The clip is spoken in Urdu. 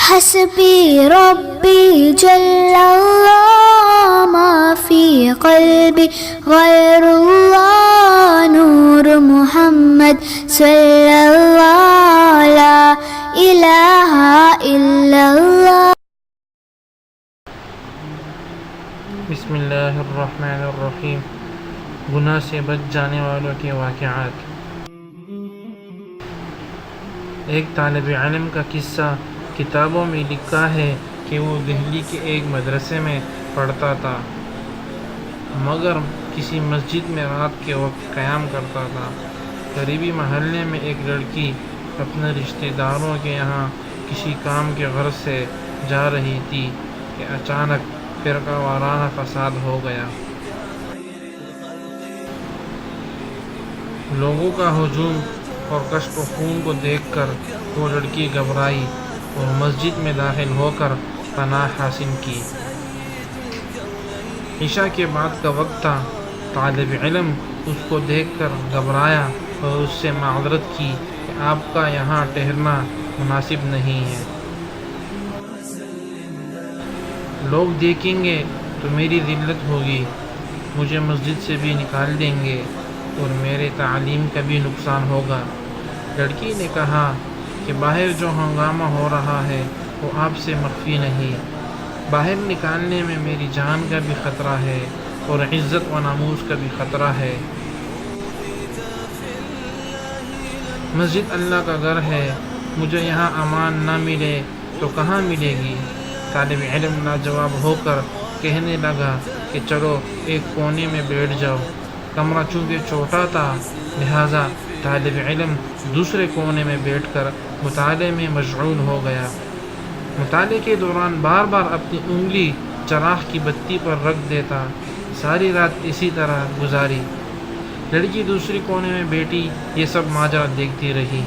حسبي ربي جل الله ما في قلبي غير الله نور محمد صلى الله لا إله إلا الله. بسم اللہ الرحمن الرحیم. گناہ سے بچ جانے والوں کے واقعات. ایک طالب علم کا قصہ کتابوں میں لکھا ہے کہ وہ دہلی کے ایک مدرسے میں پڑھتا تھا، مگر کسی مسجد میں رات کے وقت قیام کرتا تھا. قریبی محلے میں ایک لڑکی اپنے رشتہ داروں کے یہاں کسی کام کے غرض سے جا رہی تھی کہ اچانک فرقہ وارانہ فساد ہو گیا. لوگوں کا ہجوم اور کشف و خون کو دیکھ کر وہ لڑکی گھبرائی اور مسجد میں داخل ہو کر پناہ حاصل کی. عشاء کے بعد کا وقت تھا. طالب علم اس کو دیکھ کر گھبرایا اور اس سے معذرت کی کہ آپ کا یہاں ٹھہرنا مناسب نہیں ہے. لوگ دیکھیں گے تو میری ذلت ہوگی، مجھے مسجد سے بھی نکال دیں گے اور میرے تعلیم کا بھی نقصان ہوگا. لڑکی نے کہا کہ باہر جو ہنگامہ ہو رہا ہے وہ آپ سے مخفی نہیں. باہر نکالنے میں میری جان کا بھی خطرہ ہے اور عزت و ناموس کا بھی خطرہ ہے. مسجد اللہ کا گھر ہے، مجھے یہاں امان نہ ملے تو کہاں ملے گی؟ طالب علم لاجواب ہو کر کہنے لگا کہ چلو ایک کونے میں بیٹھ جاؤ. کمرہ چونکہ چھوٹا تھا لہٰذا طالب علم دوسرے کونے میں بیٹھ کر مطالعے میں مشغول ہو گیا. مطالعے کے دوران بار بار اپنی انگلی چراغ کی بتی پر رکھ دیتا. ساری رات اسی طرح گزاری. لڑکی دوسرے کونے میں بیٹھی یہ سب ماجرا دیکھتی رہی.